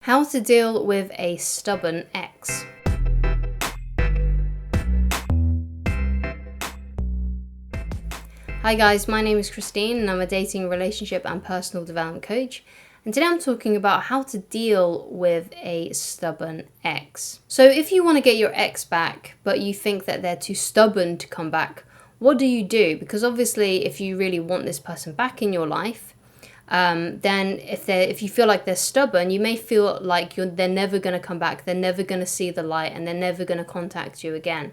How to deal with a stubborn ex. Hi guys, my name is Christine and I'm a dating, relationship and personal development coach. And today I'm talking about how to deal with a stubborn ex. So if you want to get your ex back, but you think that they're too stubborn to come back, what do you do? Because obviously if you really want this person back in your life, then if you feel like they're stubborn, you may feel like they're never going to come back, they're never going to see the light, and they're never going to contact you again.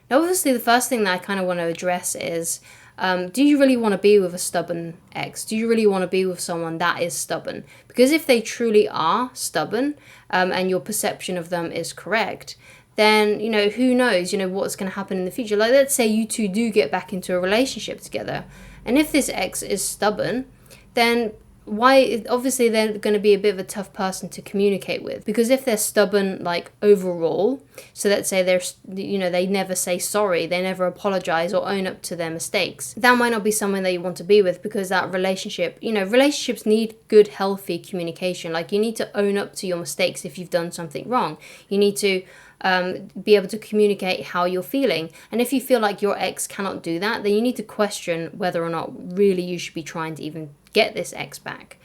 Now, obviously, the first thing that I kind of want to address is, do you really want to be with a stubborn ex? Do you really want to be with someone that is stubborn? Because if they truly are stubborn, and your perception of them is correct, then, who knows, what's going to happen in the future. Like, let's say you two do get back into a relationship together, and if this ex is stubborn, then obviously they're going to be a bit of a tough person to communicate with, because if they're stubborn like overall, so let's say they never say sorry, they never apologize or own up to their mistakes, that might not be someone that you want to be with, because that relationships need good, healthy communication. Like, you need to own up to your mistakes. If you've done something wrong, you need to be able to communicate how you're feeling. And if you feel like your ex cannot do that, then you need to question whether or not really you should be trying to even get this ex back.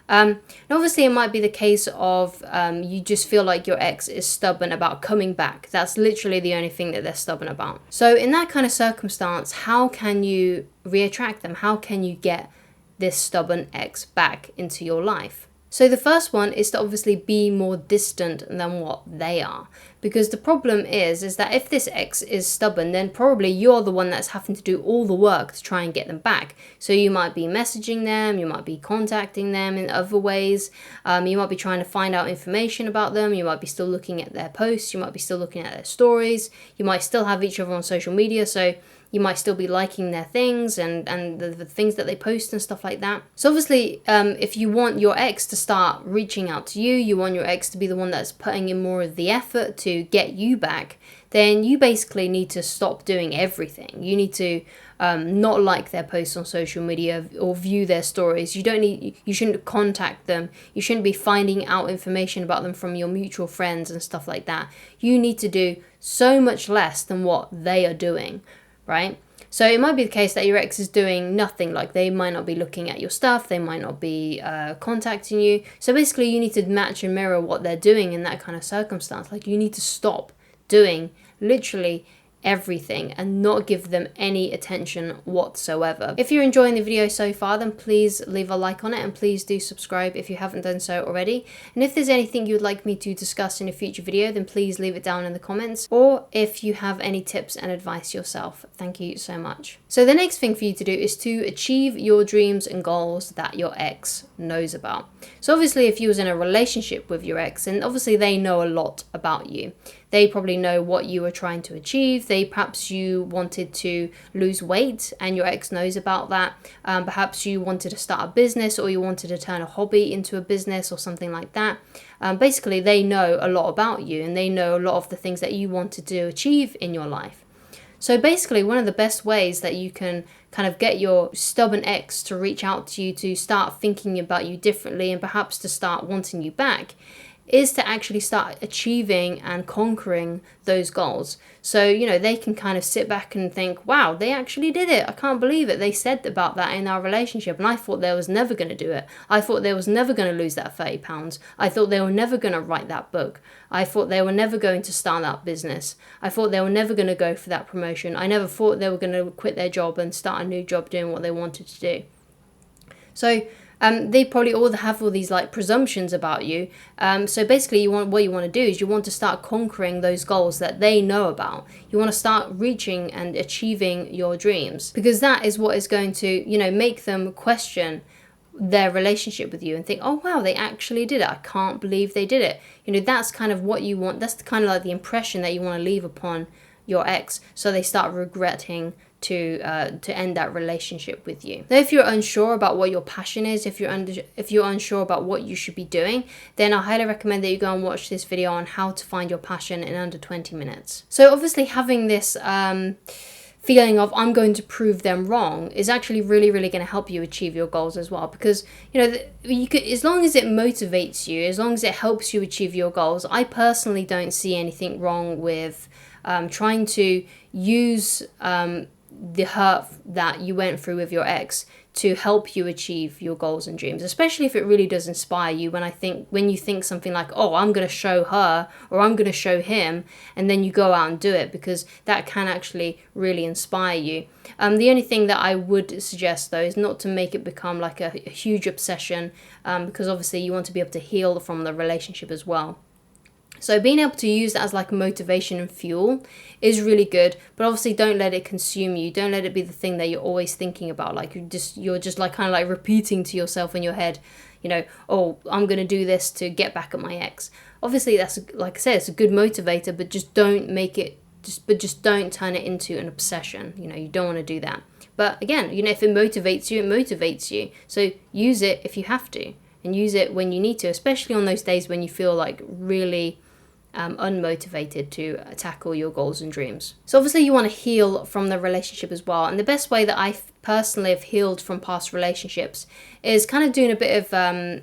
And obviously it might be the case of you just feel like your ex is stubborn about coming back. That's literally the only thing that they're stubborn about. So in that kind of circumstance, how can you reattract them? How can you get this stubborn ex back into your life? So the first one is to obviously be more distant than what they are. Because the problem is that if this ex is stubborn, then probably you're the one that's having to do all the work to try and get them back. So you might be messaging them, you might be contacting them in other ways, you might be trying to find out information about them, you might be still looking at their posts, you might be still looking at their stories, you might still have each other on social media, so you might still be liking their things and the things that they post and stuff like that. So obviously, if you want your ex to start reaching out to you, you want your ex to be the one that's putting in more of the effort to get you back, then you basically need to stop doing everything. You need to not like their posts on social media or view their stories. You shouldn't contact them. You shouldn't be finding out information about them from your mutual friends and stuff like that. You need to do so much less than what they are doing. Right? So it might be the case that your ex is doing nothing, like they might not be looking at your stuff, they might not be contacting you. So basically you need to match and mirror what they're doing in that kind of circumstance. Like, you need to stop doing literally everything and not give them any attention whatsoever. If you're enjoying the video so far, then please leave a like on it and please do subscribe if you haven't done so already. And if there's anything you'd like me to discuss in a future video, then please leave it down in the comments, or if you have any tips and advice yourself. Thank you so much. So the next thing for you to do is to achieve your dreams and goals that your ex knows about. So obviously if you was in a relationship with your ex, and obviously they know a lot about you. They probably know what you were trying to achieve. Perhaps you wanted to lose weight and your ex knows about that. Perhaps you wanted to start a business, or you wanted to turn a hobby into a business or something like that. Basically, they know a lot about you and they know a lot of the things that you wanted to achieve in your life. So basically, one of the best ways that you can kind of get your stubborn ex to reach out to you, to start thinking about you differently and perhaps to start wanting you back, is to actually start achieving and conquering those goals. So, they can kind of sit back and think, wow, they actually did it. I can't believe it. They said about that in our relationship, and I thought they was never going to do it. I thought they was never going to lose that 30 pounds. I thought they were never going to write that book. I thought they were never going to start that business. I thought they were never going to go for that promotion. I never thought they were going to quit their job and start a new job doing what they wanted to do. So they probably all have all these like presumptions about you. So basically what you want to do is you want to start conquering those goals that they know about. You want to start reaching and achieving your dreams, because that is what is going to, make them question their relationship with you and think, oh wow, they actually did it. I can't believe they did it. That's kind of what you want. That's kind of like the impression that you want to leave upon your ex, so they start regretting to end that relationship with you. Now, if you're unsure about what your passion is, if you're unsure about what you should be doing, then I highly recommend that you go and watch this video on how to find your passion in under 20 minutes. So obviously having this feeling of I'm going to prove them wrong is actually really, really going to help you achieve your goals as well. Because, you know, you could, as long as it motivates you, as long as it helps you achieve your goals, I personally don't see anything wrong with trying to use the hurt that you went through with your ex to help you achieve your goals and dreams, especially if it really does inspire you. When you think something like, oh, I'm going to show her or I'm going to show him, and then you go out and do it, because that can actually really inspire you. The only thing that I would suggest, though, is not to make it become like a huge obsession, because obviously you want to be able to heal from the relationship as well. So being able to use that as like motivation and fuel is really good, but obviously don't let it consume you. Don't let it be the thing that you're always thinking about. Like you're just like kind of like repeating to yourself in your head, you know, oh, I'm going to do this to get back at my ex. Obviously that's, like I said, it's a good motivator, but just don't make it, just don't turn it into an obsession. You know, you don't want to do that. But again, you know, if it motivates you, it motivates you. So use it if you have to, and use it when you need to, especially on those days when you feel like really unmotivated to tackle your goals and dreams. So obviously you want to heal from the relationship as well, and the best way that I personally have healed from past relationships is kind of doing a bit of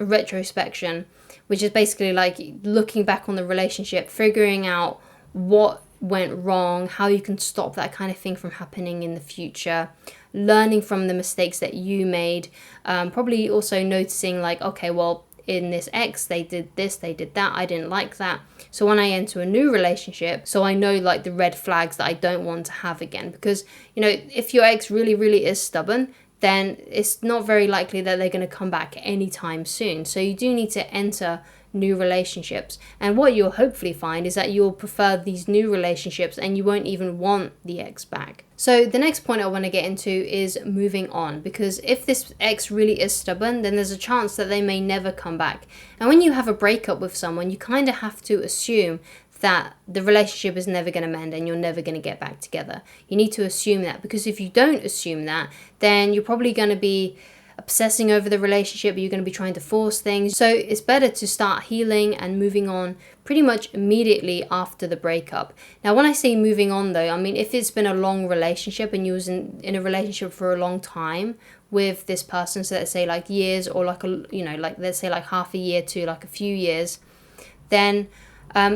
retrospection, which is basically like looking back on the relationship, figuring out what went wrong, how you can stop that kind of thing from happening in the future, learning from the mistakes that you made, probably also noticing like, okay, well, in this ex, they did this, they did that, I didn't like that. So when I enter a new relationship, so I know like the red flags that I don't want to have again. Because, you know, if your ex really, really is stubborn, then it's not very likely that they're going to come back anytime soon. So you do need to enter new relationships, and what you'll hopefully find is that you'll prefer these new relationships and you won't even want the ex back. So the next point I want to get into is moving on, because if this ex really is stubborn, then there's a chance that they may never come back. And when you have a breakup with someone, you kind of have to assume that the relationship is never going to mend and you're never going to get back together. You need to assume that, because if you don't assume that, then you're probably going to be obsessing over the relationship, you're going to be trying to force things. So it's better to start healing and moving on pretty much immediately after the breakup. Now, when I say moving on though, I mean if it's been a long relationship and you was in a relationship for a long time with this person, so let's say like years, or like like let's say like half a year to like a few years, then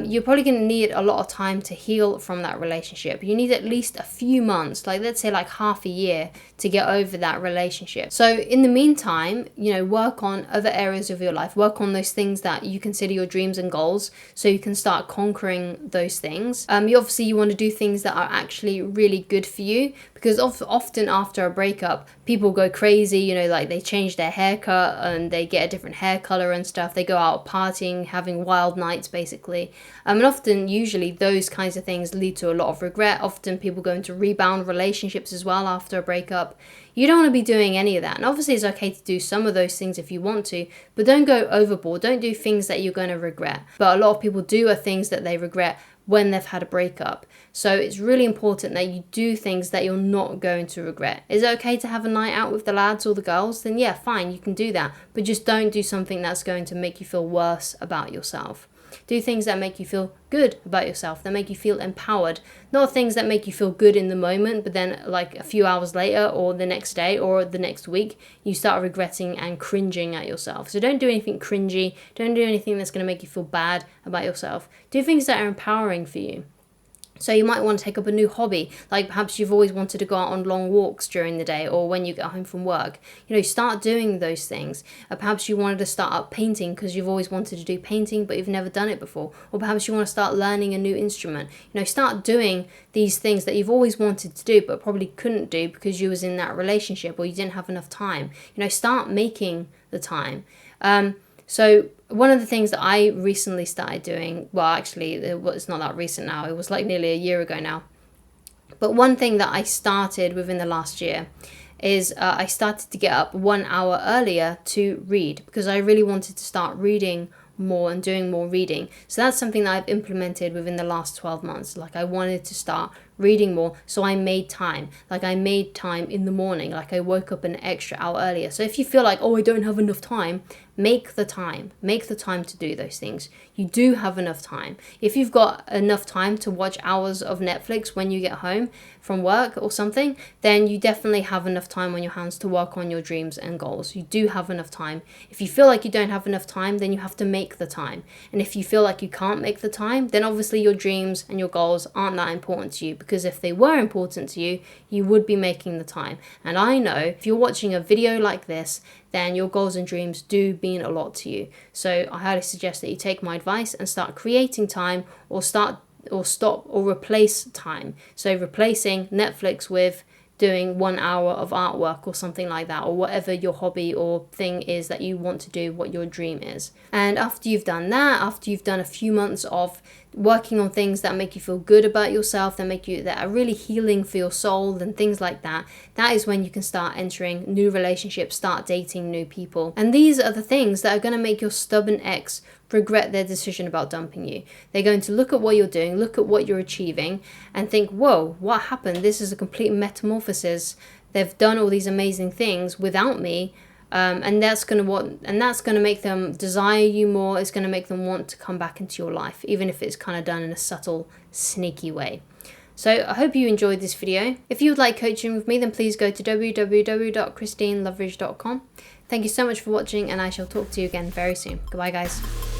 you're probably going to need a lot of time to heal from that relationship. You need at least a few months, like let's say like half a year, to get over that relationship. So in the meantime, you know, work on other areas of your life, work on those things that you consider your dreams and goals, so you can start conquering those things. You want to do things that are actually really good for you, because often after a breakup, people go crazy, you know, like they change their haircut and they get a different hair color and stuff. They go out partying, having wild nights basically. And often, usually, those kinds of things lead to a lot of regret. Often people go into rebound relationships as well after a breakup. You don't want to be doing any of that. And obviously it's okay to do some of those things if you want to, but don't go overboard. Don't do things that you're going to regret. But a lot of people do things that they regret when they've had a breakup. So it's really important that you do things that you're not going to regret. Is it okay to have a night out with the lads or the girls? Then yeah, fine, you can do that. But just don't do something that's going to make you feel worse about yourself. Do things that make you feel good about yourself, that make you feel empowered. Not things that make you feel good in the moment, but then like a few hours later or the next day or the next week, you start regretting and cringing at yourself. So don't do anything cringy. Don't do anything that's going to make you feel bad about yourself. Do things that are empowering for you. So you might want to take up a new hobby, like perhaps you've always wanted to go out on long walks during the day or when you get home from work. You know, start doing those things. Perhaps you wanted to start up painting because you've always wanted to do painting but you've never done it before. Or perhaps you want to start learning a new instrument. You know, start doing these things that you've always wanted to do but probably couldn't do because you was in that relationship or you didn't have enough time. You know, start making the time. So one of the things that I recently started doing, well, actually, it's not that recent now. It was like nearly a year ago now. But one thing that I started within the last year is I started to get up 1 hour earlier to read because I really wanted to start reading more and doing more reading. So that's something that I've implemented within the last 12 months. Like I wanted to start reading more, so I made time. Like I made time in the morning, like I woke up an extra hour earlier. So if you feel like, oh, I don't have enough time, make the time to do those things. You do have enough time. If you've got enough time to watch hours of Netflix when you get home from work or something, then you definitely have enough time on your hands to work on your dreams and goals. You do have enough time. If you feel like you don't have enough time, then you have to make the time. And if you feel like you can't make the time, then obviously your dreams and your goals aren't that important to you, because if they were important to you, you would be making the time. And I know if you're watching a video like this, then your goals and dreams do mean a lot to you. So I highly suggest that you take my advice and start creating time, or stop or replace time. So replacing Netflix with doing 1 hour of artwork or something like that, or whatever your hobby or thing is that you want to do, what your dream is. And after you've done that, after you've done a few months of working on things that make you feel good about yourself, that are really healing for your soul and things like that, that is when you can start entering new relationships, start dating new people. And these are the things that are going to make your stubborn ex regret their decision about dumping you. They're going to look at what you're doing, look at what you're achieving, and think, whoa, what happened? This is a complete metamorphosis. They've done all these amazing things without me. And that's gonna make them desire you more. It's gonna make them want to come back into your life, even if it's kind of done in a subtle, sneaky way. So I hope you enjoyed this video. If you would like coaching with me, then please go to www.christineloveridge.com. Thank you so much for watching, and I shall talk to you again very soon. Goodbye, guys.